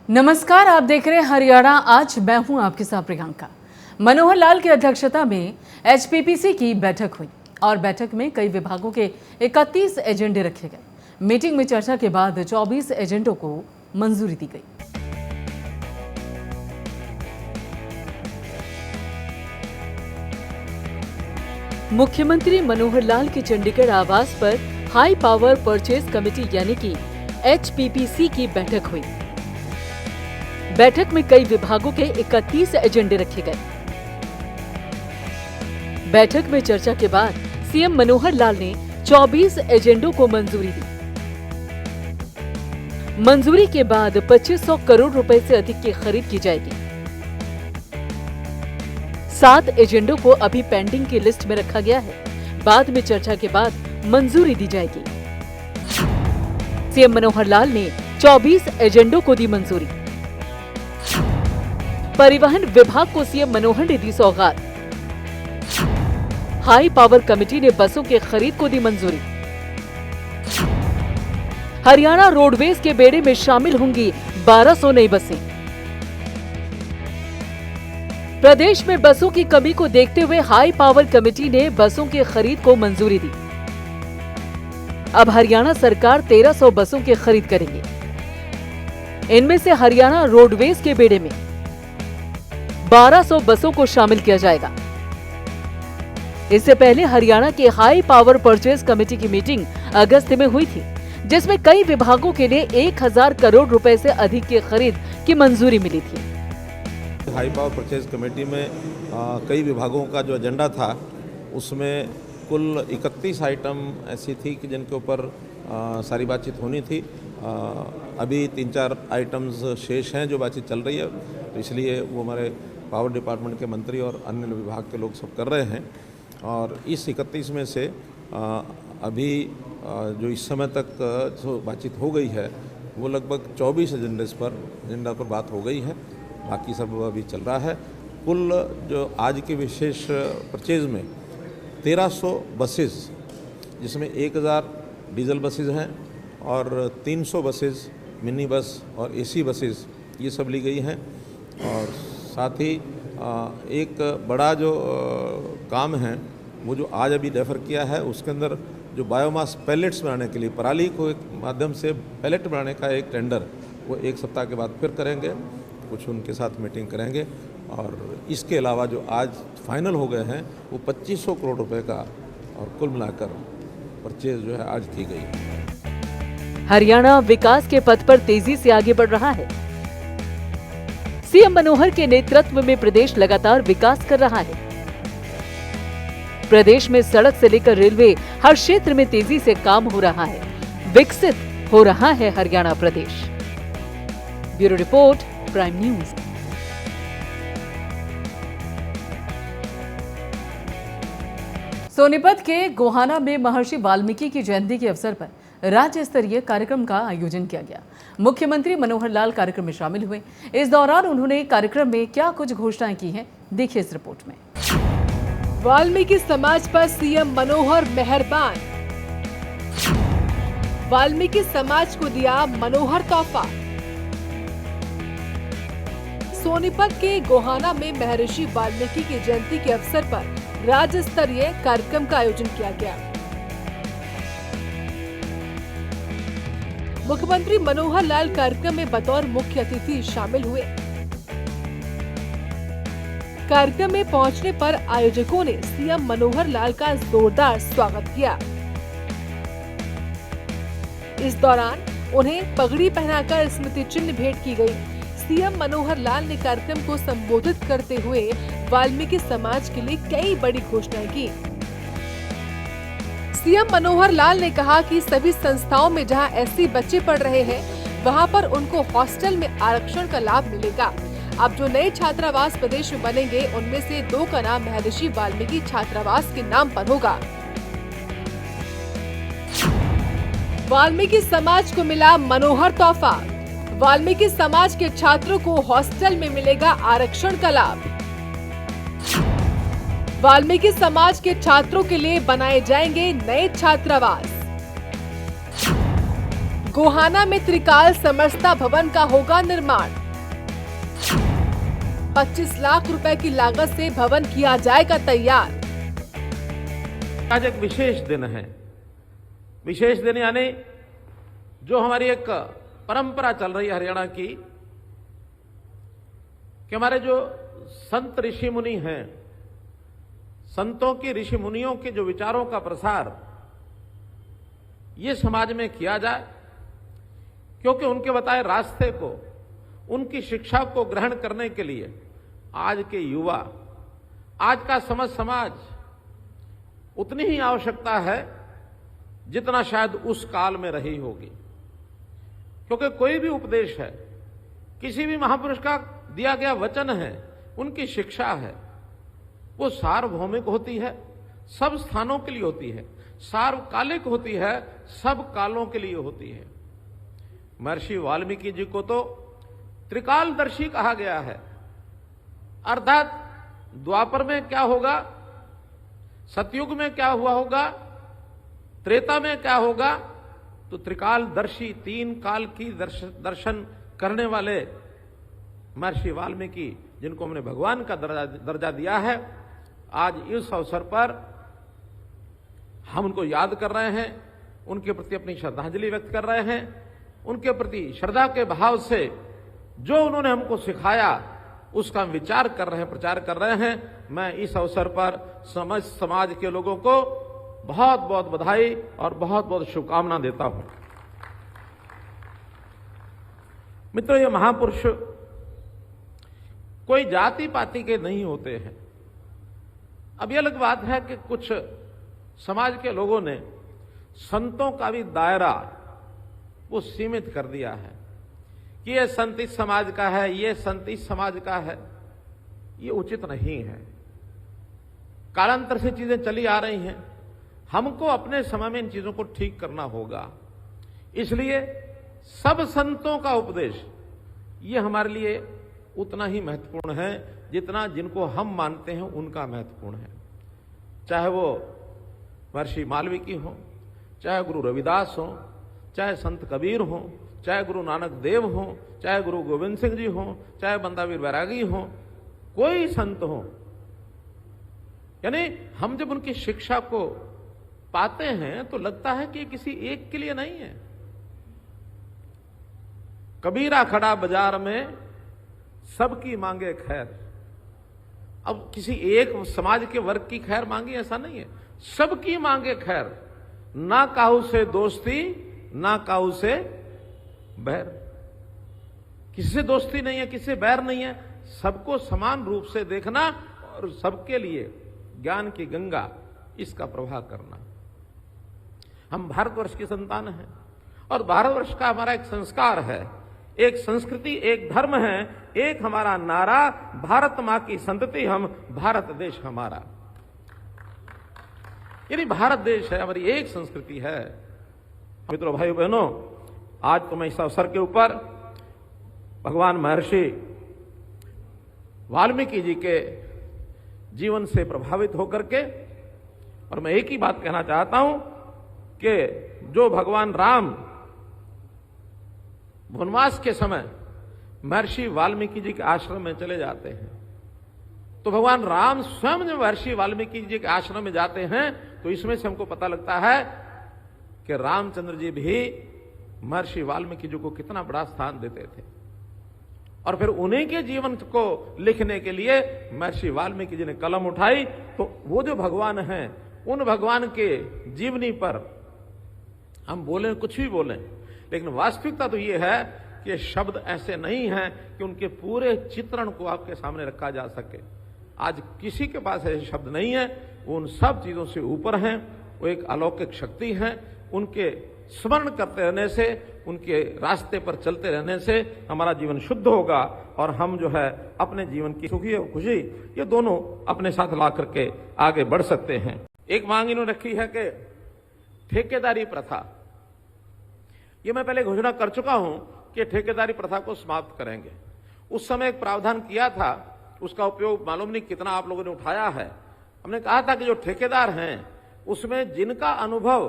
नमस्कार, आप देख रहे हैं हरियाणा आज। मैं हूं आपके साथ प्रियंका। मनोहर लाल की अध्यक्षता में एचपीपीसी की बैठक हुई और बैठक में कई विभागों के 31 एजेंडे रखे गए। मीटिंग में चर्चा के बाद 24 एजेंडों को मंजूरी दी गई। मुख्यमंत्री मनोहर लाल के चंडीगढ़ आवास पर हाई पावर परचेज कमेटी यानी कि एचपीपीसी की बैठक हुई। बैठक में कई विभागों के 31 एजेंडे रखे गए। बैठक में चर्चा के बाद सीएम मनोहर लाल ने 24 एजेंडों को मंजूरी दी। मंजूरी के बाद 2500 करोड़ रुपए से अधिक की खरीद की जाएगी। 7 एजेंडों को अभी पेंडिंग की लिस्ट में रखा गया है। बाद में चर्चा के बाद मंजूरी दी जाएगी। सीएम मनोहर लाल ने 24 एजेंडों को दी मंजूरी। परिवहन विभाग को सीएम मनोहर ने दी सौगात। हाई पावर कमेटी ने बसों के खरीद को दी मंजूरी। हरियाणा रोडवेज के बेड़े में शामिल होंगी 1200 नई बसें। प्रदेश में बसों की कमी को देखते हुए हाई पावर कमेटी ने बसों की खरीद को मंजूरी दी। अब हरियाणा सरकार 1300 बसों की खरीद करेंगे। इनमें से हरियाणा रोडवेज के बेड़े में 1200 बसों को शामिल किया जाएगा। इससे पहले हरियाणा की हाई पावर परचेज कमेटी की मीटिंग अगस्त में हुई थी, जिसमें कई विभागों के लिए 1000 करोड़ रुपए से अधिक की खरीद की मंजूरी मिली थी। हाई पावर परचेज कमेटी में कई विभागों का जो एजेंडा था उसमें कुल 31 आइटम ऐसी थी कि जिनके ऊपर सारी बातचीत होनी थी। अभी 3-4 आइटम्स शेष हैं जो बातचीत चल रही है, तो इसलिए वो हमारे पावर डिपार्टमेंट के मंत्री और अन्य विभाग के लोग सब कर रहे हैं। और इस 31 में से अभी जो इस समय तक जो बातचीत हो गई है वो लगभग 24 एजेंडा पर बात हो गई है। बाकी सब अभी चल रहा है। कुल जो आज के विशेष परचेज में 1300 बसेस, जिसमें 1000 डीजल बसेस हैं और 300 बसेस मिनी बस और एसी बसेस, ये सब ली गई हैं। और साथ ही एक बड़ा जो काम है वो जो आज अभी रेफर किया है, उसके अंदर जो बायोमास पैलेट्स बनाने के लिए पराली को एक माध्यम से पैलेट बनाने का एक टेंडर वो 1 सप्ताह के बाद फिर करेंगे। कुछ उनके साथ मीटिंग करेंगे। और इसके अलावा जो आज फाइनल हो गए हैं वो 2500 करोड़ रुपए का, और कुल मिलाकर परचेज जो है आज की गई। हरियाणा विकास के पथ पर तेजी से आगे बढ़ रहा है। सीएम मनोहर के नेतृत्व में प्रदेश लगातार विकास कर रहा है। प्रदेश में सड़क से लेकर रेलवे हर क्षेत्र में तेजी से काम हो रहा है। विकसित हो रहा है हरियाणा प्रदेश। Bureau report, prime news. Sonipat के गोहाना में महर्षि वाल्मीकि की जयंती के अवसर पर राज्य स्तरीय कार्यक्रम का आयोजन किया गया। मुख्यमंत्री मनोहर लाल कार्यक्रम में शामिल हुए। इस दौरान उन्होंने कार्यक्रम में क्या कुछ घोषणाएं की हैं, देखिए इस रिपोर्ट में। वाल्मीकि समाज पर सीएम मनोहर मेहरबान। वाल्मीकि समाज को दिया मनोहर तोहफा। सोनीपत के गोहाना में महर्षि वाल्मीकि की जयंती के अवसर पर राज्य स्तरीय कार्यक्रम का आयोजन किया गया। मुख्यमंत्री मनोहर लाल कार्यक्रम में बतौर मुख्य अतिथि शामिल हुए। कार्यक्रम में पहुंचने पर आयोजकों ने सीएम मनोहर लाल का जोरदार स्वागत किया। इस दौरान उन्हें पगड़ी पहनाकर स्मृति चिन्ह भेंट की गई। सीएम मनोहर लाल ने कार्यक्रम को संबोधित करते हुए वाल्मीकि समाज के लिए कई बड़ी घोषणाएं की। सीएम मनोहर लाल ने कहा कि सभी संस्थाओं में जहां एससी बच्चे पढ़ रहे हैं, वहां पर उनको हॉस्टल में आरक्षण का लाभ मिलेगा। अब जो नए छात्रावास प्रदेश में बनेंगे, उनमें से 2 का नाम महर्षि वाल्मीकि छात्रावास के नाम पर होगा। वाल्मीकि समाज को मिला मनोहर तोहफा। वाल्मीकि समाज के छात्रों को हॉस्टल में मिलेगा आरक्षण का लाभ। वाल्मीकि समाज के छात्रों के लिए बनाए जाएंगे नए छात्रावास। गोहाना में त्रिकाल समरसता भवन का होगा निर्माण। 25 लाख रुपए की लागत से भवन किया जाएगा तैयार। आज एक विशेष दिन है। विशेष दिन यानी जो हमारी एक परंपरा चल रही है हरियाणा की, कि हमारे जो संत ऋषि मुनि हैं, संतों की ऋषि मुनियों के जो विचारों का प्रसार ये समाज में किया जाए, क्योंकि उनके बताए रास्ते को, उनकी शिक्षा को ग्रहण करने के लिए आज के युवा, आज का समाज उतनी ही आवश्यकता है जितना शायद उस काल में रही होगी। क्योंकि कोई भी उपदेश है, किसी भी महापुरुष का दिया गया वचन है, उनकी शिक्षा है, वो सार्वभौमिक होती है, सब स्थानों के लिए होती है, सार्वकालिक होती है, सब कालों के लिए होती है। महर्षि वाल्मीकि जी को तो त्रिकालदर्शी कहा गया है। अर्थात द्वापर में क्या होगा, सतयुग में क्या हुआ होगा, त्रेता में क्या होगा, तो त्रिकालदर्शी, तीन काल की दर्शन करने वाले महर्षि वाल्मीकि, जिनको हमने भगवान का दर्जा दिया है, आज इस अवसर पर हम उनको याद कर रहे हैं, उनके प्रति अपनी श्रद्धांजलि व्यक्त कर रहे हैं, उनके प्रति श्रद्धा के भाव से जो उन्होंने हमको सिखाया उसका हम विचार कर रहे हैं, प्रचार कर रहे हैं। मैं इस अवसर पर समस्त समाज के लोगों को बहुत बहुत बधाई और बहुत बहुत शुभकामना देता हूं। मित्रों, ये महापुरुष कोई जाति पाति के नहीं होते हैं। अब यह अलग बात है कि कुछ समाज के लोगों ने संतों का भी दायरा वो सीमित कर दिया है कि ये संत इस समाज का है, ये संत इस समाज का है। ये उचित नहीं है। कालांतर से चीजें चली आ रही हैं, हमको अपने समय में इन चीजों को ठीक करना होगा। इसलिए सब संतों का उपदेश ये हमारे लिए उतना ही महत्वपूर्ण है जितना जिनको हम मानते हैं उनका महत्वपूर्ण है। चाहे वो महर्षि वाल्मीकि हो, चाहे गुरु रविदास हो, चाहे संत कबीर हो, चाहे गुरु नानक देव हो, चाहे गुरु गोविंद सिंह जी हो, चाहे बंदावीर बैरागी हो, कोई संत हो, यानी हम जब उनकी शिक्षा को पाते हैं तो लगता है कि किसी एक के लिए नहीं है। कबीरा खड़ा बाजार में सबकी मांगे खैर। अब किसी एक समाज के वर्ग की खैर मांगी ऐसा नहीं है, सबकी मांगे खैर। ना काहू से दोस्ती, ना काहू से बैर। किसी से दोस्ती नहीं है, किसी से बैर नहीं है, सबको समान रूप से देखना और सबके लिए ज्ञान की गंगा इसका प्रवाह करना। हम भारतवर्ष की संतान हैं और भारतवर्ष का हमारा एक संस्कार है, एक संस्कृति, एक धर्म है, एक हमारा नारा, भारत मां की संतति हम, भारत देश हमारा। यानी भारत देश है, हमारी एक संस्कृति है। मित्रों, भाइयों बहनों, आज तो मैं इस अवसर के ऊपर भगवान महर्षि वाल्मीकि जी के जीवन से प्रभावित होकर के, और मैं एक ही बात कहना चाहता हूं कि जो भगवान राम वनवास के समय महर्षि वाल्मीकि जी के आश्रम में चले जाते हैं, तो भगवान राम स्वयं जब महर्षि वाल्मीकि जी के आश्रम में जाते हैं तो इसमें से हमको पता लगता है कि रामचंद्र जी भी महर्षि वाल्मीकि जी को कितना बड़ा स्थान देते थे। और फिर उन्हीं के जीवन को लिखने के लिए महर्षि वाल्मीकि जी ने कलम उठाई। तो वो जो भगवान हैं, उन भगवान के जीवनी पर हम बोलें, कुछ भी बोलें, लेकिन वास्तविकता तो ये है कि शब्द ऐसे नहीं हैं कि उनके पूरे चित्रण को आपके सामने रखा जा सके। आज किसी के पास ऐसे शब्द नहीं है, वो उन सब चीजों से ऊपर हैं, वो एक अलौकिक शक्ति है। उनके स्मरण करते रहने से, उनके रास्ते पर चलते रहने से हमारा जीवन शुद्ध होगा और हम जो है अपने जीवन की सुखी और खुशी ये दोनों अपने साथ ला करके आगे बढ़ सकते हैं। एक मांग इन्होंने रखी है कि ठेकेदारी प्रथा, ये मैं पहले घोषणा कर चुका हूं कि ठेकेदारी प्रथा को समाप्त करेंगे। उस समय एक प्रावधान किया था, उसका उपयोग मालूम नहीं कितना आप लोगों ने उठाया है। हमने कहा था कि जो ठेकेदार हैं उसमें जिनका अनुभव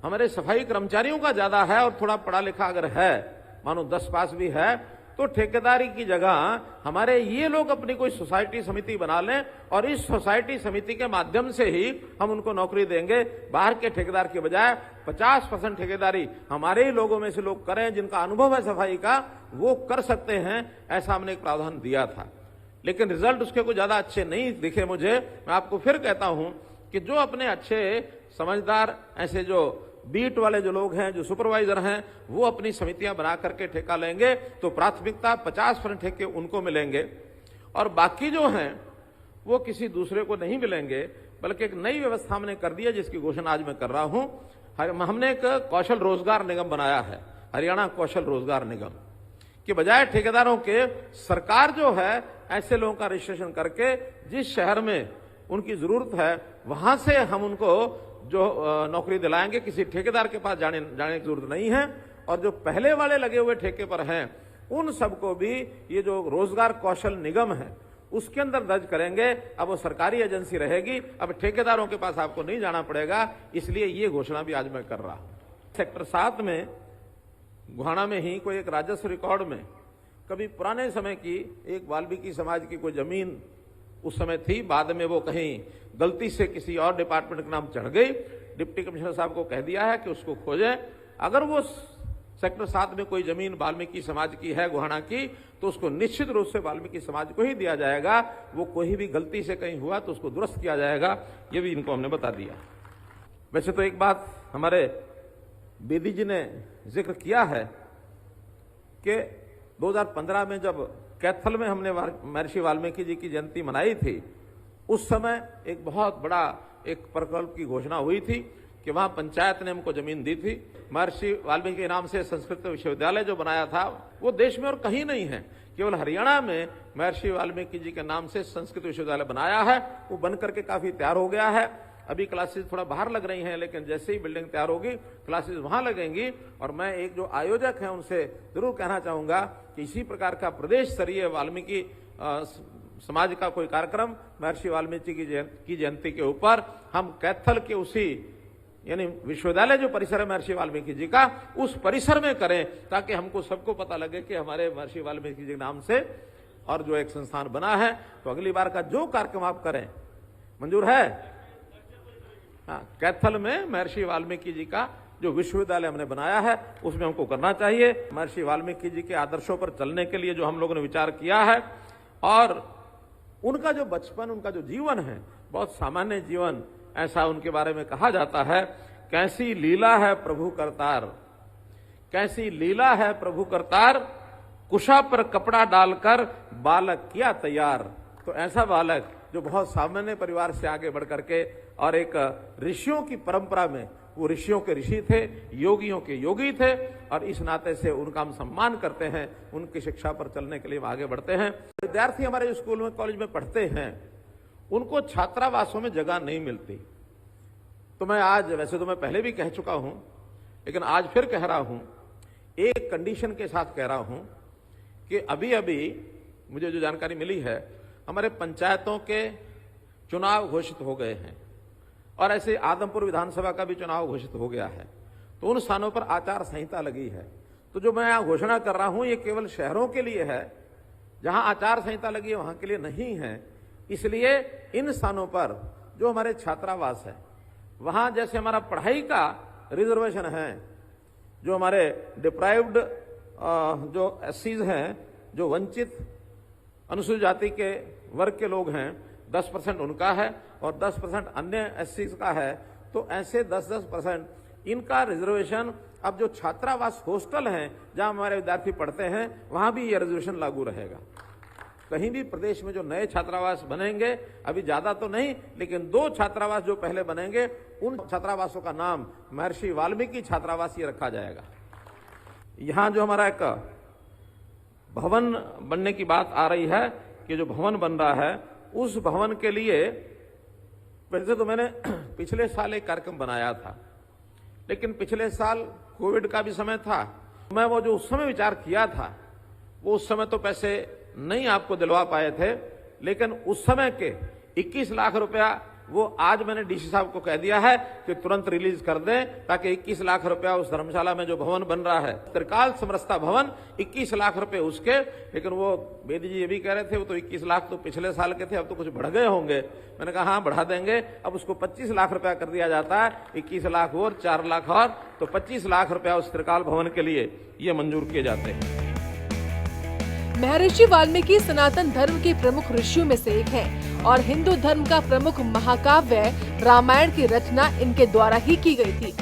हमारे सफाई कर्मचारियों का ज्यादा है और थोड़ा पढ़ा लिखा अगर है, मानो 10 पास भी है, तो ठेकेदारी की जगह हमारे ये लोग अपनी कोई सोसाइटी समिति बना लें और इस सोसाइटी समिति के माध्यम से ही हम उनको नौकरी देंगे। बाहर के ठेकेदार के बजाय 50% ठेकेदारी हमारे ही लोगों में से लोग करें, जिनका अनुभव है सफाई का, वो कर सकते हैं। ऐसा हमने एक प्रावधान दिया था, लेकिन रिजल्ट उसके कोई ज्यादा अच्छे नहीं दिखे मुझे। मैं आपको फिर कहता हूं कि जो अपने अच्छे समझदार ऐसे जो बीट वाले जो लोग हैं, जो सुपरवाइजर हैं, वो अपनी समितियां बना करके ठेका लेंगे तो प्राथमिकता 50% ठेके उनको मिलेंगे और बाकी जो हैं वो किसी दूसरे को नहीं मिलेंगे। बल्कि एक नई व्यवस्था हमने कर दी है, जिसकी घोषणा आज मैं कर रहा हूं। हमने एक कौशल रोजगार निगम बनाया है, हरियाणा कौशल रोजगार निगम, कि बजाय ठेकेदारों के सरकार जो है ऐसे लोगों का रजिस्ट्रेशन करके जिस शहर में उनकी जरूरत है वहां से हम उनको जो नौकरी दिलाएंगे। किसी ठेकेदार के पास जाने की जरूरत नहीं है। और जो पहले वाले लगे हुए ठेके पर हैं उन सबको भी ये जो रोजगार कौशल निगम है उसके अंदर दर्ज करेंगे। अब वो सरकारी एजेंसी रहेगी, अब ठेकेदारों के पास आपको नहीं जाना पड़ेगा। इसलिए ये घोषणा भी आज मैं कर रहा हूं। सेक्टर 7 में गुहाना में ही कोई एक राजस्व रिकॉर्ड में कभी पुराने समय की एक वाल्मीकि समाज की कोई जमीन उस समय थी, बाद में वो कहीं गलती से किसी और डिपार्टमेंट के नाम चढ़ गई। डिप्टी कमिश्नर साहब को कह दिया है कि उसको खोजें। अगर वो सेक्टर 7 में कोई जमीन वाल्मीकि समाज की है गुहाना की, तो उसको निश्चित रूप से वाल्मीकि समाज को ही दिया जाएगा। वो कोई भी गलती से कहीं हुआ तो उसको दुरुस्त किया जाएगा। ये भी इनको हमने बता दिया। वैसे तो एक बात हमारे बेदी जी ने जिक्र किया है कि 2015 में जब कैथल में हमने महर्षि वाल्मीकि जी की जयंती मनाई थी, उस समय एक बहुत बड़ा एक प्रकल्प की घोषणा हुई थी कि वहां पंचायत ने हमको जमीन दी थी। महर्षि वाल्मीकि के नाम से संस्कृत विश्वविद्यालय जो बनाया था वो देश में और कहीं नहीं है, केवल हरियाणा में महर्षि वाल्मीकि जी के नाम से संस्कृत विश्वविद्यालय बनाया है। वो बन करके काफी तैयार हो गया है। अभी क्लासेस थोड़ा बाहर लग रही हैं, लेकिन जैसे ही बिल्डिंग तैयार होगी क्लासेस वहां लगेंगी। और मैं एक जो आयोजक हैं उनसे जरूर कहना चाहूंगा कि इसी प्रकार का प्रदेश स्तरीय वाल्मीकि समाज का कोई कार्यक्रम महर्षि वाल्मीकि की जयंती के ऊपर हम कैथल के उसी यानी विश्वविद्यालय जो परिसर है महर्षि वाल्मीकि जी का, उस परिसर में करें, ताकि हमको सबको पता लगे कि हमारे महर्षि वाल्मीकि जी के नाम से और जो एक संस्थान बना है। तो अगली बार का जो कार्यक्रम आप करें, मंजूर है? हाँ, कैथल में महर्षि वाल्मीकि जी का जो विश्वविद्यालय हमने बनाया है उसमें हमको करना चाहिए। महर्षि वाल्मीकि जी के आदर्शों पर चलने के लिए जो हम लोगों ने विचार किया है, और उनका जो बचपन, उनका जो जीवन है, बहुत सामान्य जीवन, ऐसा उनके बारे में कहा जाता है। कैसी लीला है प्रभु करतार, कैसी लीला है प्रभु करतार, कुशा पर कपड़ा डालकर बालक किया तैयार। तो ऐसा बालक जो बहुत सामान्य परिवार से आगे बढ़ करके और एक ऋषियों की परंपरा में, वो ऋषियों के ऋषि थे, योगियों के योगी थे, और इस नाते से उनका हम सम्मान करते हैं। उनकी शिक्षा पर चलने के लिए हम आगे बढ़ते हैं। विद्यार्थी हमारे स्कूल में, कॉलेज में पढ़ते हैं, उनको छात्रावासों में जगह नहीं मिलती। तो मैं आज, वैसे तो मैं पहले भी कह चुका हूं, लेकिन आज फिर कह रहा हूं, एक कंडीशन के साथ कह रहा हूं कि अभी अभी मुझे जो जानकारी मिली है, हमारे पंचायतों के चुनाव घोषित हो गए हैं और ऐसे आदमपुर विधानसभा का भी चुनाव घोषित हो गया है। तो उन स्थानों पर आचार संहिता लगी है। तो जो मैं यहां घोषणा कर रहा हूं, ये केवल शहरों के लिए है। जहां आचार संहिता लगी है वहां के लिए नहीं है। इसलिए इन स्थानों पर जो हमारे छात्रावास है, वहां जैसे हमारा पढ़ाई का रिजर्वेशन है, जो हमारे डिप्राइव्ड जो एससीज हैं, जो वंचित अनुसूचित जाति के वर्ग के लोग हैं, 10% उनका है और 10% अन्य एससीज का है। तो ऐसे 10% इनका रिजर्वेशन अब जो छात्रावास हॉस्टल हैं जहां हमारे विद्यार्थी पढ़ते हैं, वहां भी ये रिजर्वेशन लागू रहेगा। कहीं भी प्रदेश में जो नए छात्रावास बनेंगे, अभी ज्यादा तो नहीं, लेकिन 2 छात्रावास जो पहले बनेंगे, उन छात्रावासों का नाम महर्षि वाल्मीकि छात्रावास ये रखा जाएगा। यहां जो हमारा एक भवन बनने की बात आ रही है, कि जो भवन बन रहा है, उस भवन के लिए वैसे तो मैंने पिछले साल एक कार्यक्रम बनाया था, लेकिन पिछले साल कोविड का भी समय था। मैं वो जो उस समय विचार किया था, वो उस समय तो पैसे नहीं आपको दिलवा पाए थे, लेकिन उस समय के 21 लाख रुपया वो आज मैंने डीसी साहब को कह दिया है कि तुरंत रिलीज कर दें, ताकि 21 लाख रुपया उस धर्मशाला में जो भवन बन रहा है, त्रिकाल समरसता भवन, 21 लाख रुपए उसके। लेकिन वो बेदी जी ये भी कह रहे थे वो तो 21 लाख तो पिछले साल के थे, अब तो कुछ बढ़ गए होंगे। मैंने कहा हाँ बढ़ा देंगे, अब उसको 25 लाख रुपया कर दिया जाता है, 21 लाख और 4 लाख और, तो 25 लाख रुपया उस त्रिकाल भवन के लिए ये मंजूर किए जाते हैं। महर्षि वाल्मीकि सनातन धर्म के प्रमुख ऋषियों में से एक हैं और हिंदू धर्म का प्रमुख महाकाव्य रामायण की रचना इनके द्वारा ही की गई थी।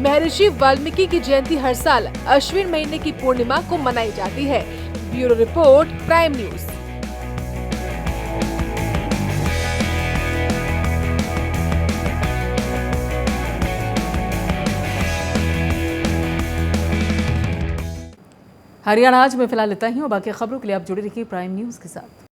महर्षि वाल्मीकि की जयंती हर साल अश्विन महीने की पूर्णिमा को मनाई जाती है। Bureau report, prime news. Haryana आज में फिलहाल इतना ही और बाकी खबरों के लिए आप जुड़े रहिए प्राइम न्यूज के साथ।